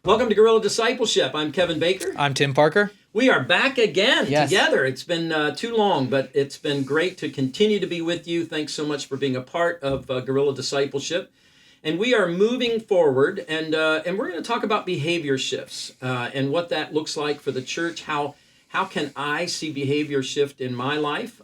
Welcome to Guerrilla Discipleship. I'm Kevin Baker. I'm Tim Parker. We are back again Yes. together. It's been too long, but it's been great to continue to be with you. Thanks so much for being a part of Guerrilla Discipleship. And we are moving forward, and we're going to talk about behavior shifts and what that looks like for the church. How can I see behavior shift in my life?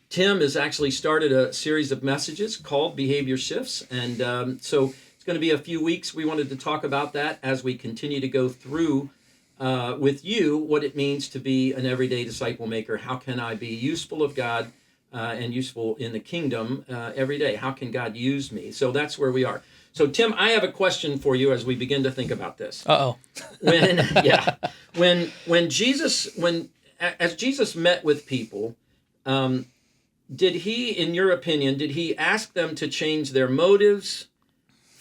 Tim has actually started a series of messages called Behavior Shifts, and so it's going to be a few weeks. We wanted to talk about that as we continue to go through with you what it means to be an everyday disciple maker. How can I be useful of God and useful in the kingdom every day? How can God use me? So that's where we are. So Tim, I have a question for you as we begin to think about this. Uh-oh. When Jesus met with people, did he, in your opinion, did he ask them to change their motives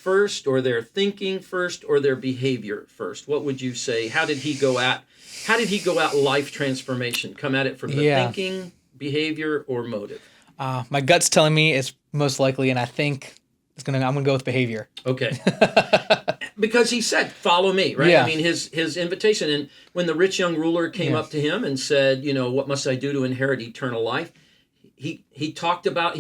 first, or their thinking first, or their behavior first? What would you say? How did he go at life transformation? Come at it from the thinking, behavior, or motive? My gut's telling me it's most likely, and I think I'm gonna go with behavior. Okay. Because he said, "Follow me," right? Yeah. I mean, his invitation. And when the rich young ruler came up to him and said, "What must I do to inherit eternal life?" He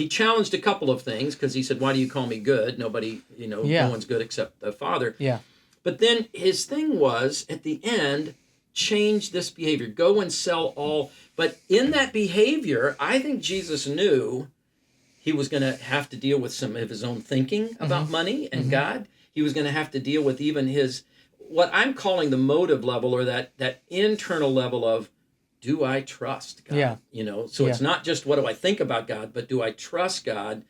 challenged a couple of things, because he said, "Why do you call me good? Nobody, no one's good except the Father." Yeah. But then his thing was, at the end, change this behavior. Go and sell all. But in that behavior, I think Jesus knew he was going to have to deal with some of his own thinking about money and God. He was going to have to deal with even what I'm calling the motive level, or that internal level of, do I trust God? Yeah. So it's not just what do I think about God, but do I trust God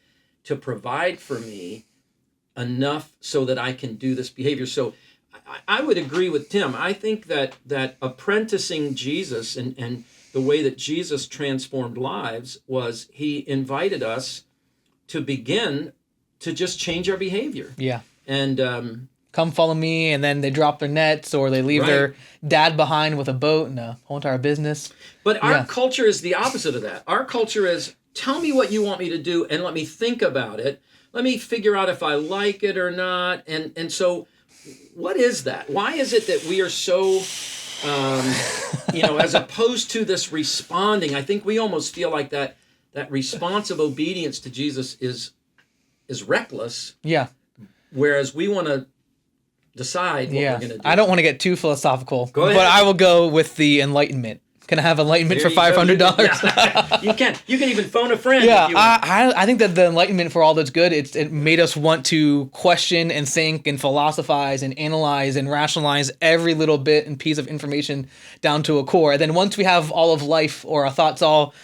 to provide for me enough so that I can do this behavior? So I would agree with Tim. I think that apprenticing Jesus and the way that Jesus transformed lives was he invited us to begin to just change our behavior. Yeah. And come follow me, and then they drop their nets, or they leave their dad behind with a boat and a whole entire business. But our culture is the opposite of that. Our culture is, tell me what you want me to do and let me think about it. Let me figure out if I like it or not. And so what is that? Why is it that we are so, as opposed to this responding, I think we almost feel like that responsive obedience to Jesus is reckless. Yeah. Whereas we want to decide what we're going to do. I don't want to get too philosophical, Go ahead. but I will go with the enlightenment. Can I have enlightenment for $500? Yeah. You can even phone a friend. Yeah, if you want. I think that the enlightenment, for all that's good, it made us want to question and think and philosophize and analyze and rationalize every little bit and piece of information down to a core. And then once we have all of life, or our thoughts all,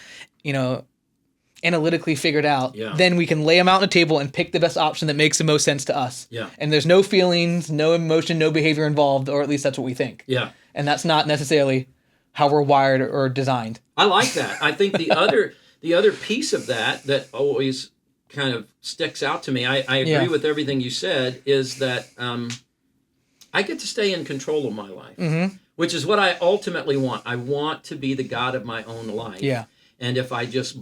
analytically figured out, then we can lay them out on a table and pick the best option that makes the most sense to us. Yeah. And there's no feelings, no emotion, no behavior involved, or at least that's what we think. Yeah. And that's not necessarily how we're wired or designed. I like that. I think the other piece of that always kind of sticks out to me, I agree with everything you said, is that I get to stay in control of my life, which is what I ultimately want. I want to be the God of my own life. Yeah. And if I just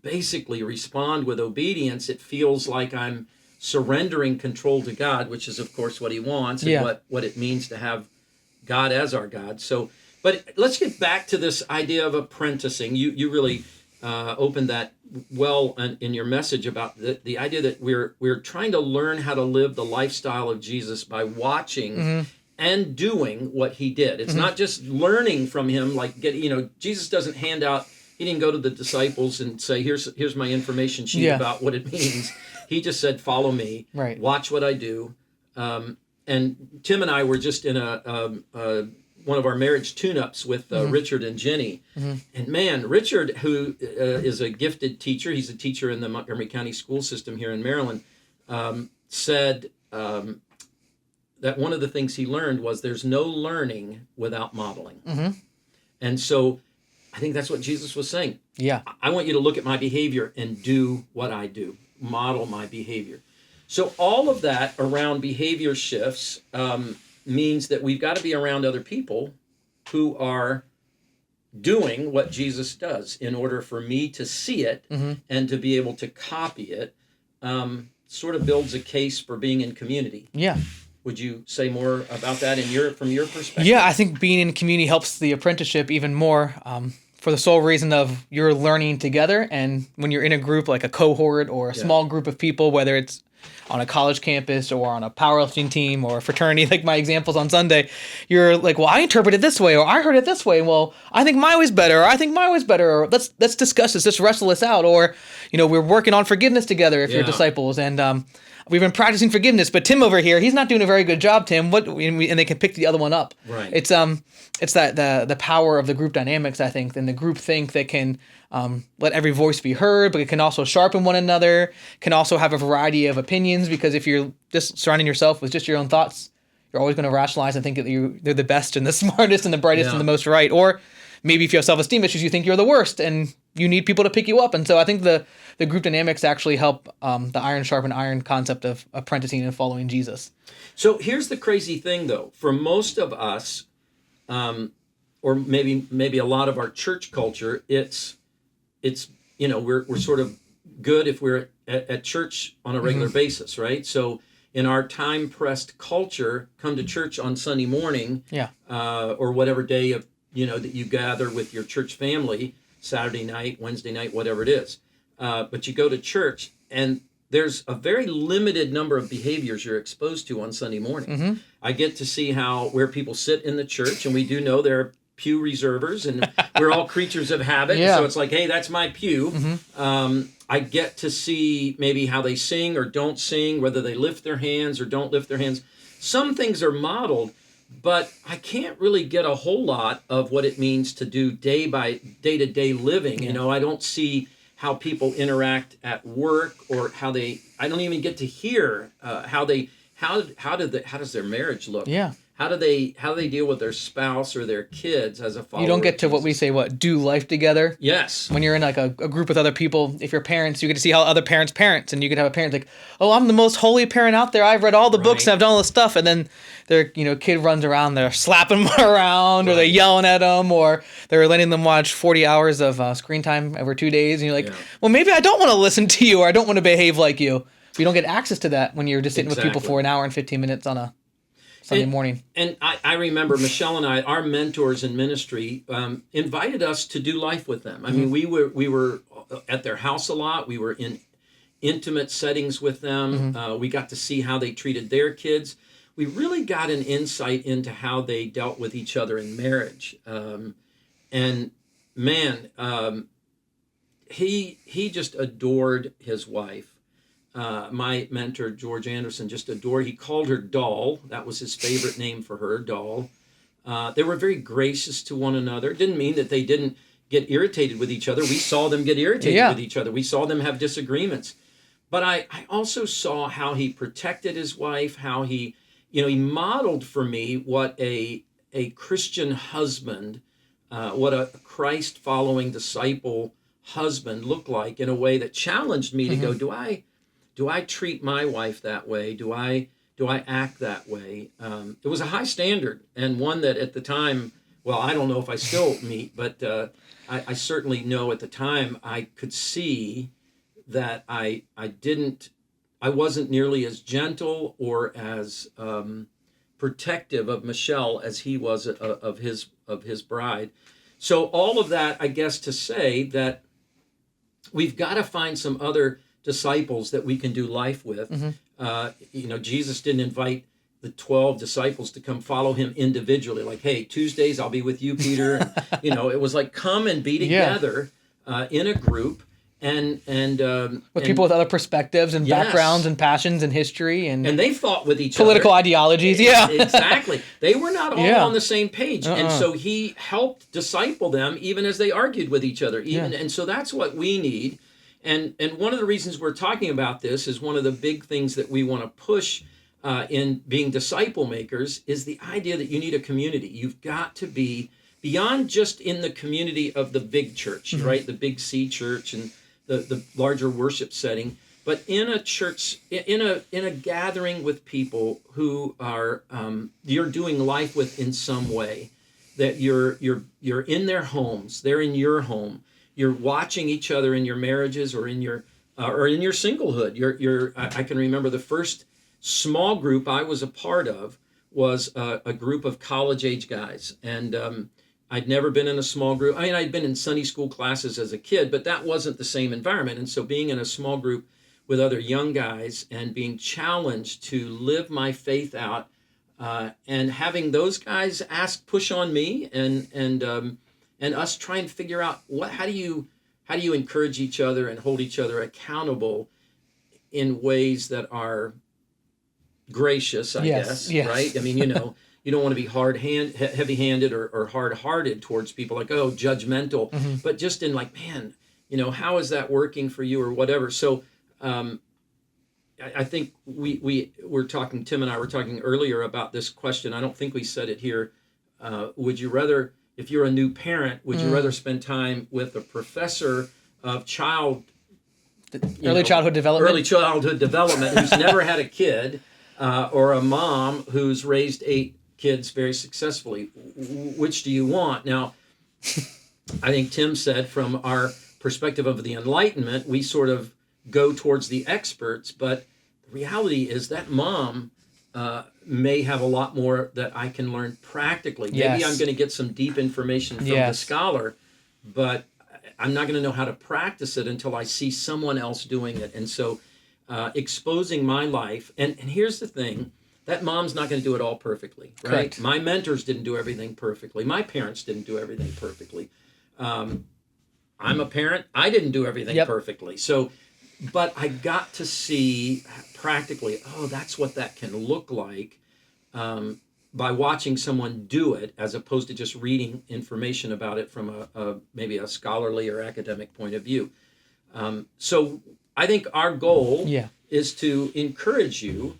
basically respond with obedience, it feels like I'm surrendering control to God, which is, of course, what he wants and what it means to have God as our God. So, but let's get back to this idea of apprenticing. You really opened that well in your message about the idea that we're trying to learn how to live the lifestyle of Jesus by watching and doing what he did. It's not just learning from him, like Jesus doesn't hand out. He didn't go to the disciples and say, here's my information sheet about what it means. He just said, follow me, watch what I do. And Tim and I were just in one of our marriage tune-ups with Richard and Jenny. And man, Richard, who is a gifted teacher, he's a teacher in the Montgomery County school system here in Maryland, said that one of the things he learned was there's no learning without modeling. And so I think that's what Jesus was saying. Yeah. I want you to look at my behavior and do what I do, model my behavior. So all of that around behavior shifts means that we've got to be around other people who are doing what Jesus does in order for me to see it and to be able to copy it. Sort of builds a case for being in community. Yeah. Would you say more about that from your perspective? Yeah, I think being in community helps the apprenticeship even more, for the sole reason of you're learning together. And when you're in a group like a cohort or a small group of people, whether it's on a college campus or on a powerlifting team or a fraternity, like my examples on Sunday, you're like, well, I interpreted this way, or I heard it this way. Well, I think my way's better, or I think my way's better, or let's discuss this, let's wrestle this out. Or, we're working on forgiveness together if you're disciples. And we've been practicing forgiveness, but Tim over here, he's not doing a very good job, Tim. And they can pick the other one up. Right. It's that the power of the group dynamics, I think, and the group think that can let every voice be heard, but it can also sharpen one another, can also have a variety of opinions, because if you're just surrounding yourself with just your own thoughts, you're always going to rationalize and think that they're the best and the smartest and the brightest and the most right. Or maybe if you have self-esteem issues, you think you're the worst and you need people to pick you up. And so I think the group dynamics actually help the iron sharpen iron concept of apprenticing and following Jesus. So here's the crazy thing, though. For most of us, or maybe a lot of our church culture, it's we're sort of good if we're at church on a regular basis, right? So in our time-pressed culture, come to church on Sunday morning, or whatever day of that you gather with your church family, Saturday night, Wednesday night, whatever it is. But you go to church, and there's a very limited number of behaviors you're exposed to on Sunday morning. I get to see where people sit in the church, and we do know there are pew reservers, and we're all creatures of habit. So it's like, hey, that's my pew. I get to see maybe how they sing or don't sing, whether they lift their hands or don't lift their hands. Some things are modeled, but I can't really get a whole lot of what it means to do day-to-day living. I don't see how people interact at work, or I don't even get to hear how does their marriage look? How do they deal with their spouse or their kids as a follower? You don't get to what we say, do life together. Yes. When you're in like a group with other people, if you're parents, you get to see how other parents parent, and you could have a parent like, oh, I'm the most holy parent out there. I've read all the books and I've done all this stuff, and then their kid runs around, they're slapping them around, or they're yelling at them, or they're letting them watch 40 hours of screen time over 2 days, and you're like, well, maybe I don't want to listen to you, or I don't want to behave like you. But you don't get access to that when you're just sitting with people for an hour and 15 minutes on a Sunday morning. And I remember Michelle and I, our mentors in ministry, invited us to do life with them. I mean, we were at their house a lot. We were in intimate settings with them. We got to see how they treated their kids. We really got an insight into how they dealt with each other in marriage. And man, he just adored his wife. My mentor, George Anderson, just adored. He called her Doll. That was his favorite name for her, Doll. They were very gracious to one another. It didn't mean that they didn't get irritated with each other. We saw them get irritated with each other. We saw them have disagreements. But I also saw how he protected his wife, how he modeled for me what a Christian husband, what a Christ-following disciple husband looked like, in a way that challenged me to go, do I treat my wife that way? Do I act that way? It was a high standard, and one that at the time, well, I don't know if I still meet, but I certainly know at the time I could see that I wasn't nearly as gentle or as protective of Michelle as he was of his bride. So all of that, I guess, to say that we've got to find some other disciples that we can do life with. Jesus didn't invite the 12 disciples to come follow him individually, like, hey, Tuesdays I'll be with you, Peter. It was like, come and be together in a group and people with other perspectives and backgrounds and passions and history and they fought with each political other. Ideologies. Exactly. They were not all on the same page. And so he helped disciple them even as they argued with each other. And so that's what we need. And one of the reasons we're talking about this is one of the big things that we want to push in being disciple makers is the idea that you need a community. You've got to be beyond just in the community of the big church, right? The big C church and the larger worship setting, but in a church, in a gathering with people who are you're doing life with in some way, that you're in their homes, they're in your home. You're watching each other in your marriages or in your singlehood. I can remember the first small group I was a part of was a group of college-age guys. And I'd never been in a small group. I mean, I'd been in Sunday school classes as a kid, but that wasn't the same environment. And so being in a small group with other young guys and being challenged to live my faith out, and having those guys push on me, and us try and figure out how do you encourage each other and hold each other accountable in ways that are gracious, I guess, yes. right? I mean, you don't want to be heavy-handed or hard-hearted towards people, like, oh, judgmental, but just in like, man, how is that working for you or whatever. So I think we're talking, Tim and I were talking earlier about this question. I don't think we said it here. Would you rather, if you're a new parent, would you rather spend time with a professor of early childhood development who's never had a kid, or a mom who's raised 8 kids very successfully? Which do you want? Now, I think Tim said from our perspective of the Enlightenment, we sort of go towards the experts, but the reality is that mom may have a lot more that I can learn practically. Maybe I'm going to get some deep information from the scholar, but I'm not going to know how to practice it until I see someone else doing it. And so exposing my life, and here's the thing, that mom's not going to do it all perfectly, right? Correct. My mentors didn't do everything perfectly. My parents didn't do everything perfectly. I'm a parent. I didn't do everything perfectly. So, but I got to see practically, that's what that can look like, by watching someone do it, as opposed to just reading information about it from maybe a scholarly or academic point of view. So I think our goal is to encourage you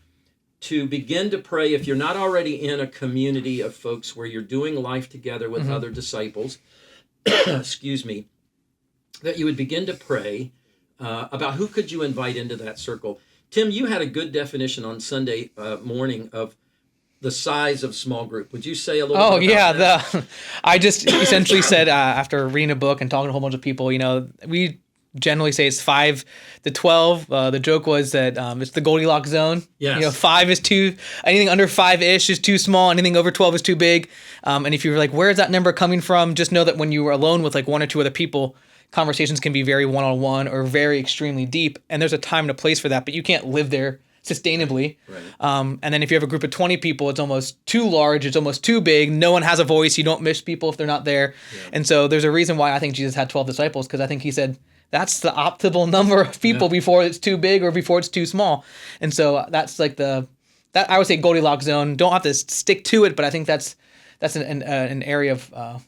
to begin to pray, if you're not already in a community of folks where you're doing life together with other disciples, excuse me, that you would begin to pray about who could you invite into that circle. Tim, you had a good definition on Sunday morning of the size of small group. Would you say a little bit about that? I just essentially said, after reading a book and talking to a whole bunch of people, we generally say it's 5 to 12. The joke was that it's the Goldilocks zone. Yes. 5 is too, anything under 5-ish is too small. Anything over 12 is too big. And if you're like, where is that number coming from? Just know that when you are alone with like 1 or 2 other people, conversations can be very one-on-one or very extremely deep. And there's a time and a place for that, but you can't live there sustainably. Right. And then if you have a group of 20 people, it's almost too large. It's almost too big. No one has a voice. You don't miss people if they're not there. Yeah. And so there's a reason why I think Jesus had 12 disciples, because I think he said, that's the optimal number of people before it's too big or before it's too small. And so that's like that I would say Goldilocks zone. Don't have to stick to it, but I think that's an area of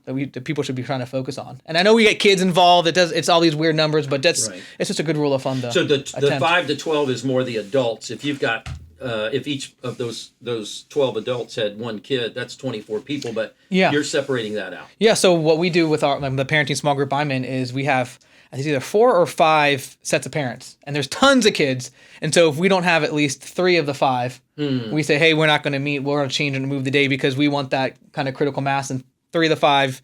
that people should be trying to focus on. And I know we get kids involved. It's all these weird numbers, but it's just a good rule of thumb. So the 5 to 12 is more the adults. If you've got if each of those 12 adults had 1 kid, that's 24 people. But you're separating that out. Yeah. So what we do with the parenting small group I'm in is we have, I think, either 4 or 5 sets of parents, and there's tons of kids. And so if we don't have at least 3 of the 5, we say, hey, we're not going to meet. We're going to change and move the day because we want that kind of critical mass. And 3 of the 5,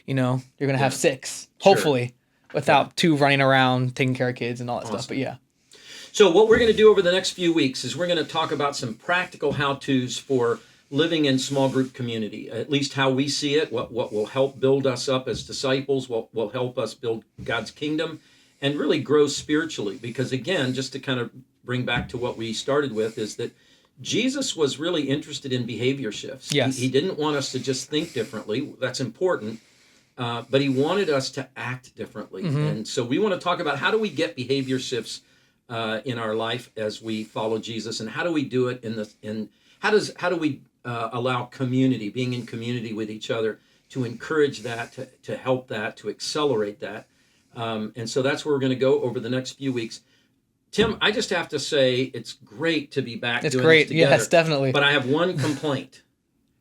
you're going to have 6, hopefully, without 2 running around taking care of kids and all that stuff. But So what we're going to do over the next few weeks is we're going to talk about some practical how-tos for living in small group community, at least how we see it, what will help build us up as disciples, what will help us build God's kingdom, and really grow spiritually. Because again, just to kind of bring back to what we started with, is that Jesus was really interested in behavior shifts. Yes. He didn't want us to just think differently. That's important. But he wanted us to act differently. And so we want to talk about how do we get behavior shifts in our life as we follow Jesus, and how do we do it how do we allow community, being in community with each other, to encourage that, to help that, to accelerate that. And so that's where we're going to go over the next few weeks. Tim, I just have to say it's great to be back doing this together. Yes, definitely. But I have one complaint.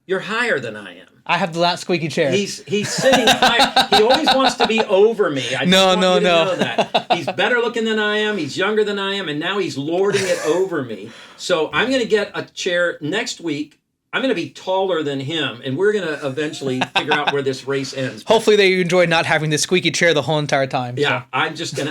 You're higher than I am. I have the last squeaky chair. He's sitting high. He always wants to be over me. I just want you to know that. He's better looking than I am. He's younger than I am. And now he's lording it over me. So I'm going to get a chair next week. I'm going to be taller than him. And we're going to eventually figure out where this race ends. Hopefully they enjoy not having the squeaky chair the whole entire time. Yeah, so.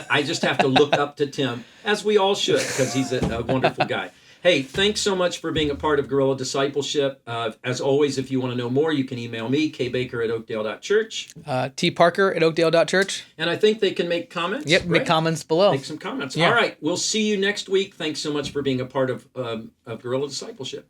I just have to look up to Tim, as we all should, because he's a wonderful guy. Hey, thanks so much for being a part of Guerrilla Discipleship. As always, if you want to know more, you can email me, kbaker@oakdale.church. tparker@oakdale.church. And I think they can make comments. Yep, right? make comments below. Make some comments. Yeah. All right, we'll see you next week. Thanks so much for being a part of Guerrilla Discipleship.